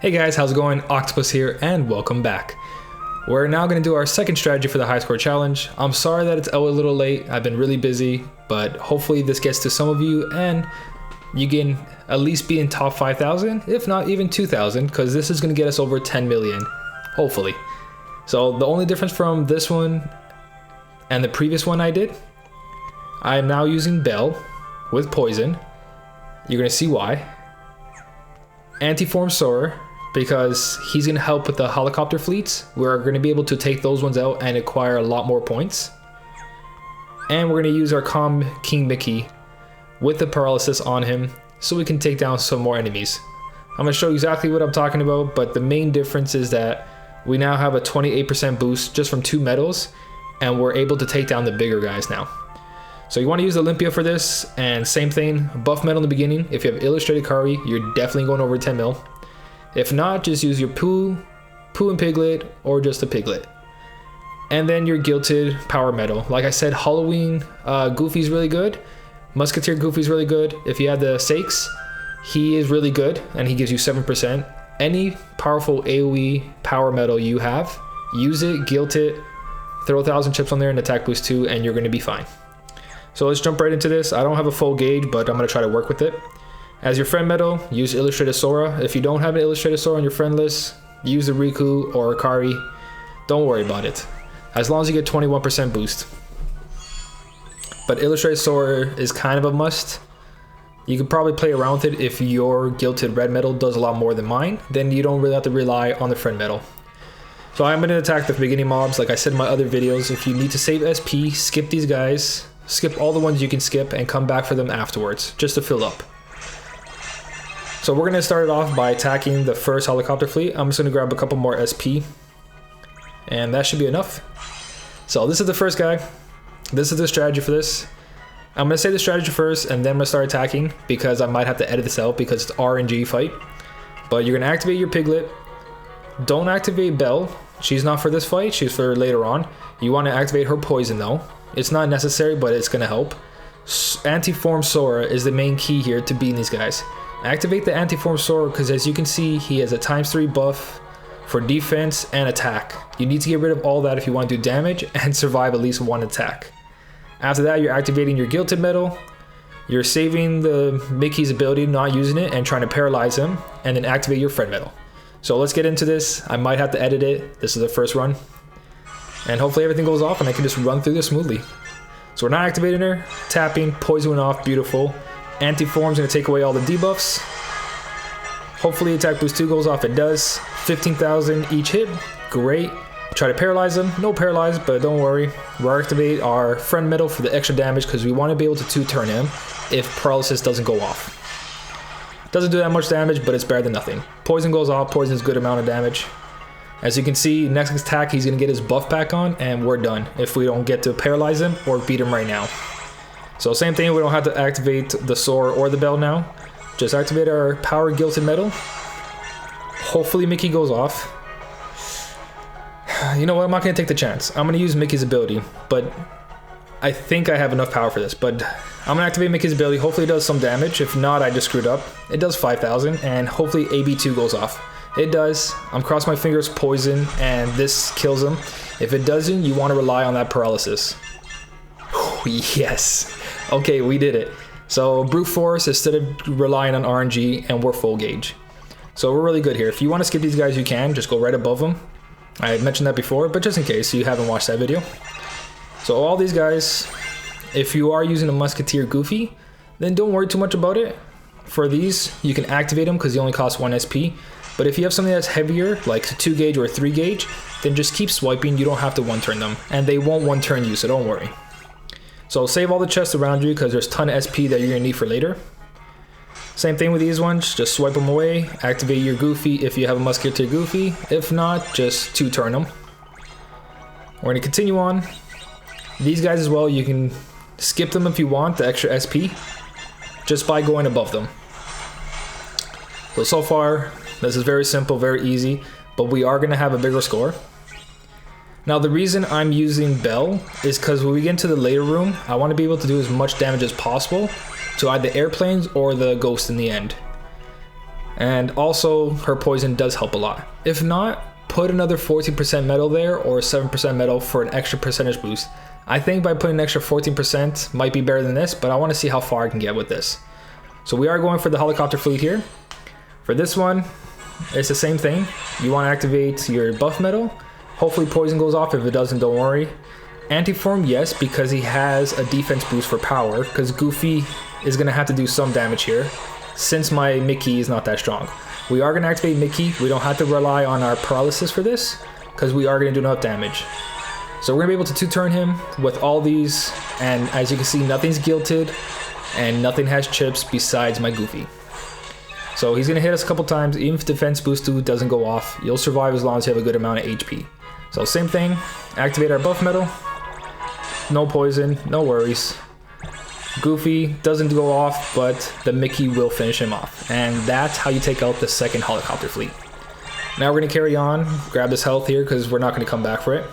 Hey guys, how's it going? Octopus here and welcome back. We're now going to do our second strategy for the high score challenge. I'm sorry that it's out a little late, I've been really busy, but hopefully this gets to some of you and you can at least be in top 5,000, if not even 2,000, because this is going to get us over 10 million, hopefully. So the only difference from this one and the previous one I did, I am now using Bell with poison. You're going to see why. Anti-form Soarer, because he's going to help with the helicopter fleets. We're going to be able to take those ones out and acquire a lot more points. And we're going to use our Calm King Mickey with the paralysis on him so we can take down some more enemies. I'm going to show you exactly what I'm talking about, but the main difference is that we now have a 28% boost just from 2 medals, and we're able to take down the bigger guys now. So you want to use Olympia for this, and same thing, buff medal in the beginning. If you have Illustrated Kari, you're definitely going over 10 mil. If not, just use your Pooh and Piglet, or just a Piglet. And then your Gilted Power Medal. Like I said, Halloween Goofy's really good. Musketeer Goofy's really good. If you have the Sakes, he is really good, and he gives you 7%. Any powerful AoE Power Medal you have, use it, gilt it, throw 1,000 chips on there and attack boost 2, and you're going to be fine. So let's jump right into this. I don't have a full gauge, but I'm going to try to work with it. As your friend medal, use Illustrated Sora. If you don't have an Illustrated Sora on your friend list, use the Riku or Akari. Don't worry about it, as long as you get 21% boost. But Illustrated Sora is kind of a must. You could probably play around with it if your Gilted Red medal does a lot more than mine. Then you don't really have to rely on the friend medal. So I'm going to attack the beginning mobs. Like I said in my other videos, if you need to save SP, skip these guys. Skip all the ones you can skip and come back for them afterwards, just to fill up. So we're going to start it off by attacking the first helicopter fleet. I'm just going to grab a couple more SP, and that should be enough. So this is the first guy. This is the strategy for this. I'm going to say the strategy first, and then I'm going to start attacking, because I might have to edit this out because it's RNG fight. But you're going to activate your Piglet. Don't activate Belle. She's not for this fight. She's for later on. You want to activate her poison though. It's not necessary, but it's going to help. Anti-form Sora is the main key here to beating these guys. Activate the Anti-form Sora because, as you can see, he has a ×3 buff for defense and attack. You need to get rid of all that if you want to do damage and survive at least one attack. After that, you're activating your Gilted Medal. You're saving the Mickey's ability, not using it, and trying to paralyze him, and then activate your friend medal. So let's get into this. I might have to edit it. This is the first run. And hopefully everything goes off and I can just run through this smoothly. So we're not activating her. Tapping, poison went off, beautiful. Anti-form's gonna take away all the debuffs. Hopefully attack boost 2 goes off, it does. 15,000 each hit, great. Try to paralyze them, no paralyze, but don't worry. We'll activate our friend medal for the extra damage because we want to be able to 2-turn him if paralysis doesn't go off. Doesn't do that much damage, but it's better than nothing. Poison goes off, poison is a good amount of damage. As you can see, next attack he's going to get his buff back on, and we're done if we don't get to paralyze him or beat him right now. So same thing, we don't have to activate the Sora or the Bell now. Just activate our Power Gilted Medal. Hopefully Mickey goes off. You know what, I'm not going to take the chance. I'm going to use Mickey's ability, but I think I have enough power for this. But I'm going to activate Mickey's ability, hopefully it does some damage. If not, I just screwed up. It does 5,000, and hopefully AB2 goes off. It does. I'm crossing my fingers, poison, and this kills him. If it doesn't, you want to rely on that paralysis. Yes. Okay, we did it. So brute force instead of relying on RNG, and we're full gauge. So we're really good here. If you want to skip these guys, you can. Just go right above them. I mentioned that before, but just in case you haven't watched that video. So all these guys, if you are using a Musketeer Goofy, then don't worry too much about it. For these, you can activate them because they only cost 1 SP. But if you have something that's heavier, like 2 gauge or 3 gauge, then just keep swiping. You don't have to 1-turn them, and they won't 1-turn you, so don't worry. So save all the chests around you because there's a ton of SP that you're gonna need for later. Same thing with these ones, just swipe them away. Activate your Goofy if you have a Musketeer Goofy. If not, just 2-turn them. We're gonna continue on. These guys as well, you can skip them if you want, the extra SP, just by going above them. So far, this is very simple, very easy, but we are going to have a bigger score. Now the reason I'm using Bell is because when we get into the later room, I want to be able to do as much damage as possible to either airplanes or the ghost in the end. And also her poison does help a lot. If not, put another 14% metal there or 7% metal for an extra percentage boost. I think by putting an extra 14% might be better than this, but I want to see how far I can get with this. So we are going for the helicopter fleet here. For this one, it's the same thing. You want to activate your buff metal. Hopefully poison goes off. If it doesn't, don't worry. Anti-form, yes, because he has a defense boost for power, because Goofy is going to have to do some damage here, since my Mickey is not that strong. We are going to activate Mickey. We don't have to rely on our paralysis for this, because we are going to do enough damage. So we're going to be able to two-turn him with all these, and as you can see, nothing's guilted, and nothing has chips besides my Goofy. So he's going to hit us a couple times. Even if defense boost 2 doesn't go off, you'll survive as long as you have a good amount of HP. So same thing, activate our buff metal. No poison, no worries. Goofy doesn't go off, but the Mickey will finish him off. And that's how you take out the second helicopter fleet. Now we're going to carry on, grab this health here because we're not going to come back for it.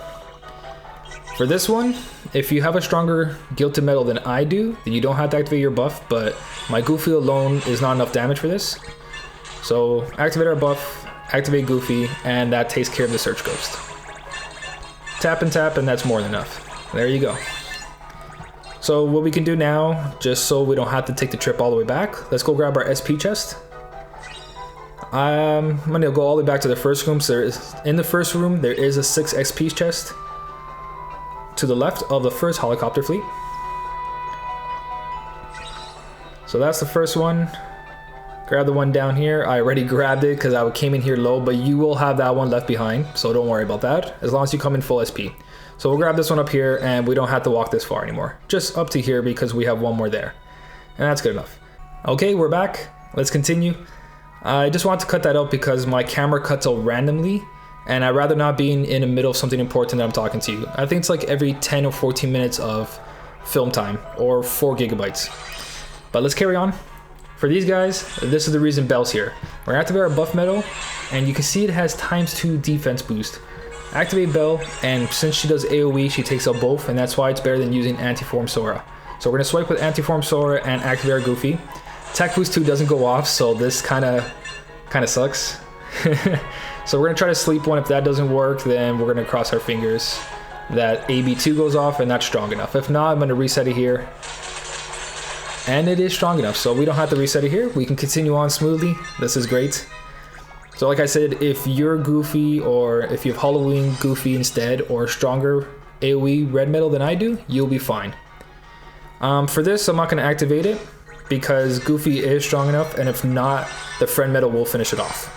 For this one, if you have a stronger Gilded Metal than I do, then you don't have to activate your buff, but my Goofy alone is not enough damage for this. So activate our buff, activate Goofy, and that takes care of the Search Ghost. Tap, and that's more than enough. There you go. So what we can do now, just so we don't have to take the trip all the way back, let's go grab our SP chest. I'm gonna go all the way back to the first room. So in the first room, there is a 6 XP chest to the left of the first helicopter fleet. So that's the first one. Grab the one down here. I already grabbed it because I came in here low, but you will have that one left behind, so don't worry about that, as long as you come in full SP. So we'll grab this one up here, and we don't have to walk this far anymore. Just up to here because we have one more there. And that's good enough. Okay, we're back. Let's continue. I just want to cut that out because my camera cuts out randomly, and I'd rather not be in the middle of something important that I'm talking to you. I think it's like every 10 or 14 minutes of film time, or 4 gigabytes. But let's carry on. For these guys, this is the reason Belle's here. We're gonna activate our buff metal, and you can see it has ×2 defense boost. Activate Belle, and since she does AoE, she takes out both, and that's why it's better than using Anti-Form Sora. So we're gonna swipe with Anti-Form Sora and activate our Goofy. Attack boost 2 doesn't go off, so this kinda sucks. So we're gonna try to sleep one. If that doesn't work, then we're gonna cross our fingers that AB2 goes off and that's strong enough. If not, I'm gonna reset it here. And it is strong enough, so we don't have to reset it here. We can continue on smoothly. This is great. So like I said, if you're Goofy, or if you have Halloween Goofy instead, or stronger AoE red metal than I do, you'll be fine. For this, I'm not going to activate it because Goofy is strong enough, and if not, the friend metal will finish it off.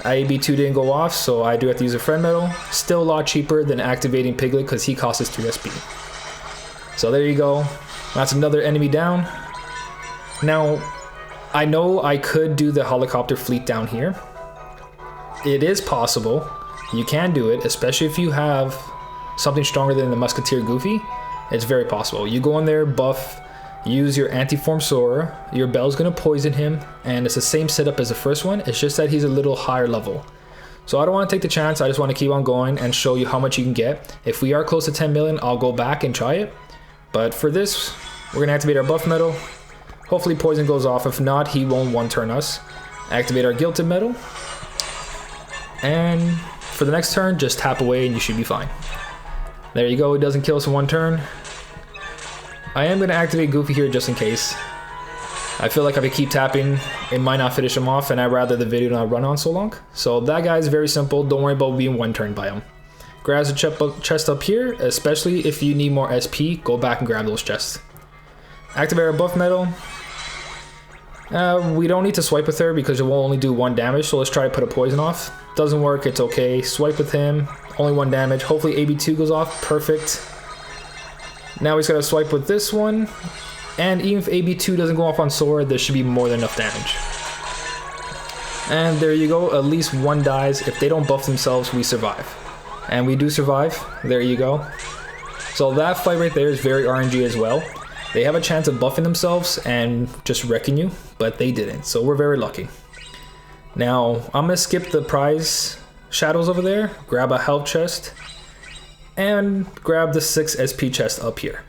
IAB2 didn't go off, so I do have to use a friend metal. Still a lot cheaper than activating Piglet because he costs us 3 SP. So there you go. That's another enemy down. Now, I know I could do the helicopter fleet down here. It is possible. You can do it, especially if you have something stronger than the Musketeer Goofy. It's very possible. You go in there, buff, use your Anti-Form Sora. Your Belle's gonna poison him, and it's the same setup as the first one. It's just that he's a little higher level. So I don't want to take the chance. I just want to keep on going and show you how much you can get. If we are close to 10 million, I'll go back and try it. But for this, we're gonna activate our buff metal. Hopefully poison goes off. If not, he won't one-turn us. Activate our Gilded Metal. And for the next turn, just tap away and you should be fine. There you go, it doesn't kill us in one turn. I am gonna activate Goofy here just in case. I feel like if I keep tapping, it might not finish him off, and I'd rather the video not run on so long. So that guy is very simple. Don't worry about being one turn by him. Grab the chest up here, especially if you need more SP, go back and grab those chests. Activate our buff metal. We don't need to swipe with her because it will only do 1 damage, so let's try to put a poison off. Doesn't work, it's okay. Swipe with him, only 1 damage. Hopefully AB2 goes off, perfect. Now we just gotta swipe with this one, and even if AB2 doesn't go off on Sora, there should be more than enough damage. And there you go, at least 1 dies. If they don't buff themselves, we survive. And we do survive, there you go. So that fight right there is very RNG as well. They have a chance of buffing themselves and just wrecking you, but they didn't, so we're very lucky. Now, I'm gonna skip the prize shadows over there, grab a health chest, and grab the 6 SP chest up here.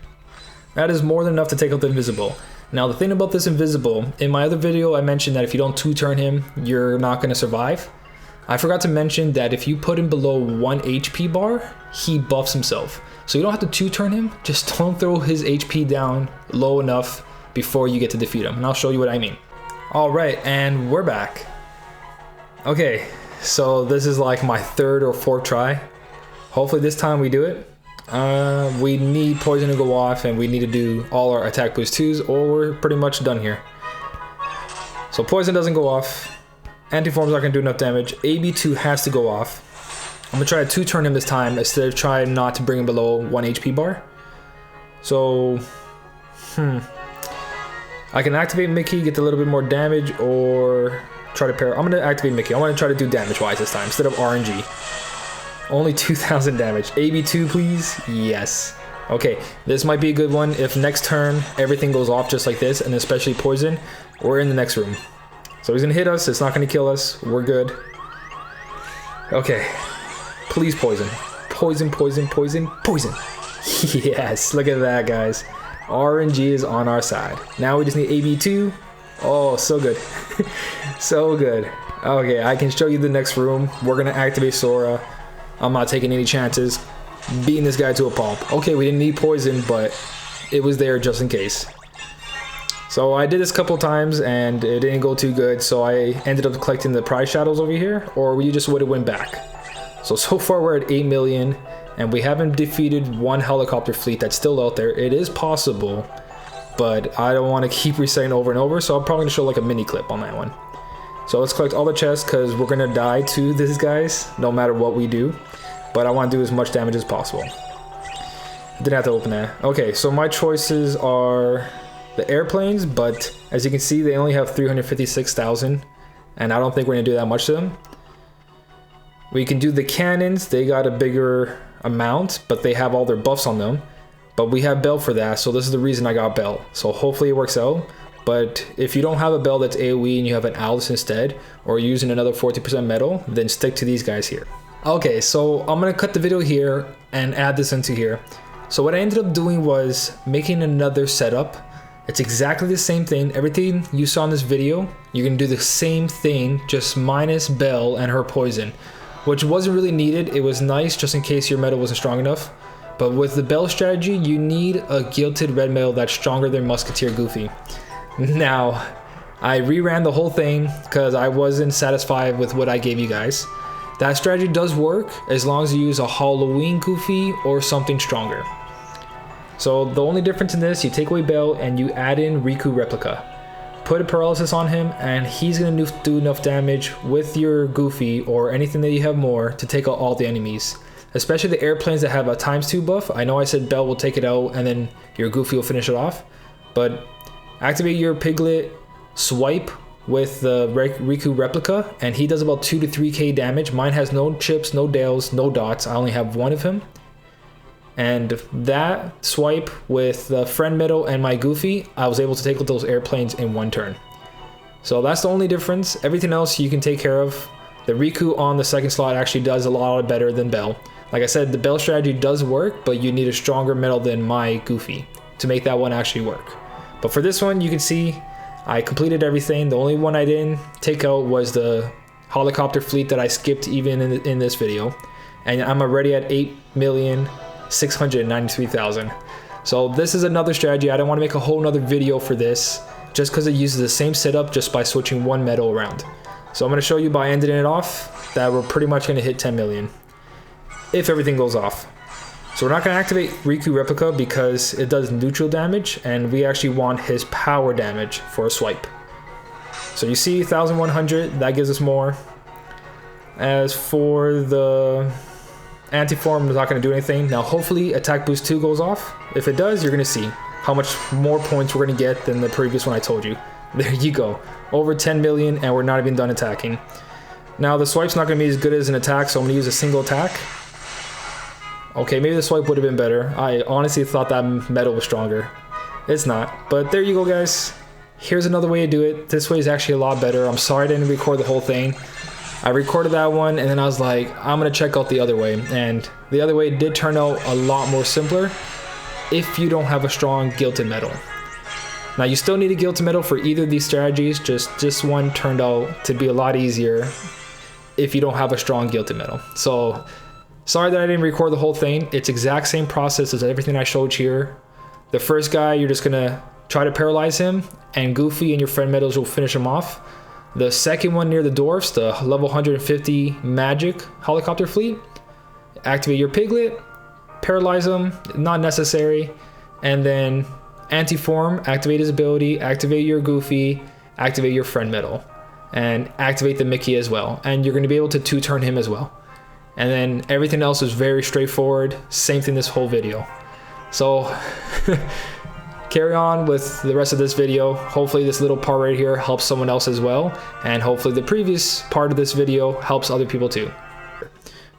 That is more than enough to take out the invisible. Now the thing about this invisible, in my other video I mentioned that if you don't 2-turn him, you're not going to survive. I forgot to mention that if you put him below 1 HP bar, he buffs himself. So you don't have to 2-turn him, just don't throw his HP down low enough before you get to defeat him. And I'll show you what I mean. Alright, and we're back. Okay, so this is like my 3rd or 4th try. Hopefully this time we do it. We need poison to go off, and we need to do all our attack boost 2s, or we're pretty much done here. So poison doesn't go off. Anti-form's not gonna do enough damage. AB2 has to go off. I'm gonna try to 2-turn him this time instead of trying not to bring him below 1 HP bar. So, I can activate Mickey, get a little bit more damage, or try to pair. I'm gonna activate Mickey. I wanna try to do damage-wise this time instead of RNG. Only 2,000 damage. AB2, please. Yes. Okay, this might be a good one. If next turn everything goes off just like this, and especially poison, we're in the next room. So he's gonna hit us. It's not gonna kill us. We're good. Okay. Please poison. Poison, poison, poison, poison. Yes, look at that, guys. RNG is on our side. Now we just need AB2. Oh, so good. So good. Okay, I can show you the next room. We're gonna activate Sora. I'm not taking any chances beating this guy to a pulp. Okay, we didn't need poison, but it was there just in case. So I did this a couple times and it didn't go too good, so I ended up collecting the prize shadows over here, or we just would have went back. So far we're at 8 million, and we haven't defeated one helicopter fleet that's still out there. It is possible, but I don't want to keep resetting over and over, so I'm probably going to show like a mini clip on that one. So let's collect all the chests, because we're going to die to these guys no matter what we do. But I want to do as much damage as possible. Didn't have to open that. Okay, so my choices are the airplanes, but as you can see, they only have 356,000, and I don't think we're going to do that much to them. We can do the cannons. They got a bigger amount, but they have all their buffs on them. But we have Bell for that, so this is the reason I got Bell. So hopefully it works out. But if you don't have a Bell that's AoE and you have an Alice instead, or using another 40% metal, then stick to these guys here. Okay, so I'm gonna cut the video here and add this into here. So what I ended up doing was making another setup. It's exactly the same thing. Everything you saw in this video, you're gonna do the same thing, just minus Belle and her poison, which wasn't really needed. It was nice just in case your metal wasn't strong enough. But with the Belle strategy, you need a gilded red metal that's stronger than Musketeer Goofy. Now, I reran the whole thing because I wasn't satisfied with what I gave you guys. That strategy does work as long as you use a Halloween Goofy or something stronger. So the only difference in this, you take away Bell and you add in Riku Replica. Put a paralysis on him and he's gonna do enough damage with your Goofy or anything that you have more to take out all the enemies. Especially the airplanes that have a ×2 buff. I know I said Bell will take it out and then your Goofy will finish it off. But activate your Piglet Swipe with the Riku Replica, and he does about 2 to 3k damage. Mine has no chips, no dales, no dots. I only have one of him. And that swipe with the friend metal and my Goofy, I was able to take out those airplanes in 1 turn. So that's the only difference. Everything else you can take care of. The Riku on the 2nd slot actually does a lot better than Bell. Like I said, the Bell strategy does work, but you need a stronger metal than my Goofy to make that one actually work. But for this one, you can see I completed everything. The only one I didn't take out was the helicopter fleet that I skipped even in this video. And I'm already at 8,693,000. So this is another strategy. I don't want to make a whole nother video for this just because it uses the same setup just by switching one metal around. So I'm going to show you by ending it off that we're pretty much going to hit 10 million if everything goes off. So we're not going to activate Riku Replica because it does neutral damage, and we actually want his power damage for a swipe. So you see 1,100, that gives us more. As for the anti-form, it's not going to do anything. Now hopefully attack boost 2 goes off. If it does, you're going to see how much more points we're going to get than the previous one I told you. There you go. Over 10 million, and we're not even done attacking. Now the swipe's not going to be as good as an attack, so I'm going to use a single attack. Okay, maybe the swipe would have been better. I honestly thought that metal was stronger. It's not. But there you go, guys. Here's another way to do it. This way is actually a lot better. I'm sorry I didn't record the whole thing. I recorded that one, and then I was like, I'm going to check out the other way. And the other way did turn out a lot more simpler if you don't have a strong gilded metal. Now you still need a Guilty Medal for either of these strategies, just this one turned out to be a lot easier if you don't have a strong Guilty Medal. So sorry that I didn't record the whole thing. It's exact same process as everything I showed here. The first guy, you're just gonna try to paralyze him, and Goofy and your friend medals will finish him off. The second one near the dwarfs, the level 150 magic helicopter fleet, activate your Piglet, paralyze him, not necessary, and then anti-form, activate his ability, activate your Goofy, activate your friend medal, and activate the Mickey as well. And you're gonna be able to 2-turn him as well. And then everything else is very straightforward. Same thing this whole video. So carry on with the rest of this video. Hopefully this little part right here helps someone else as well. And hopefully the previous part of this video helps other people too.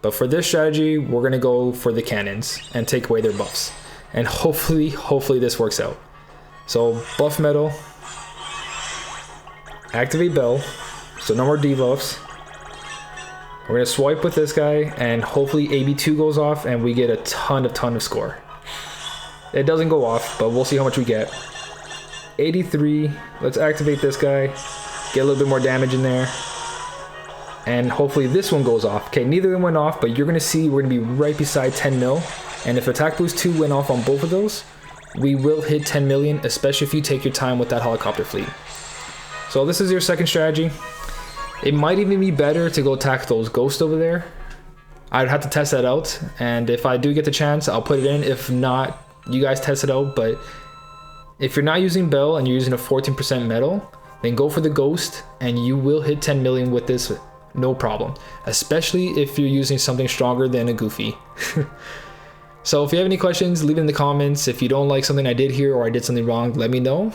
But for this strategy, we're gonna go for the cannons and take away their buffs. And hopefully this works out. So buff medal, activate bell, so no more debuffs. We're gonna swipe with this guy, and hopefully AB2 goes off and we get a ton of score. It doesn't go off, but we'll see how much we get. 83, let's activate this guy, get a little bit more damage in there. And hopefully this one goes off. Okay, neither of them went off, but you're gonna see we're gonna be right beside 10 mil. And if attack boost 2 went off on both of those, we will hit 10 million, especially if you take your time with that helicopter fleet. So this is your second strategy. It might even be better to go attack those ghosts over there. I'd have to test that out, and if I do get the chance, I'll put it in. If not, you guys test it out. But if you're not using Bell and you're using a 14% medal, then go for the ghost and you will hit 10 million with this, no problem. Especially if you're using something stronger than a Goofy. So if you have any questions, leave it in the comments. If you don't like something I did here or I did something wrong, let me know.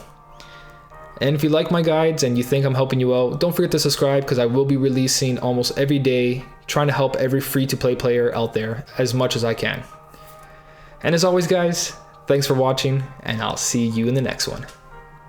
And if you like my guides and you think I'm helping you out, don't forget to subscribe, because I will be releasing almost every day, trying to help every free-to-play player out there as much as I can. And as always, guys, thanks for watching, and I'll see you in the next one.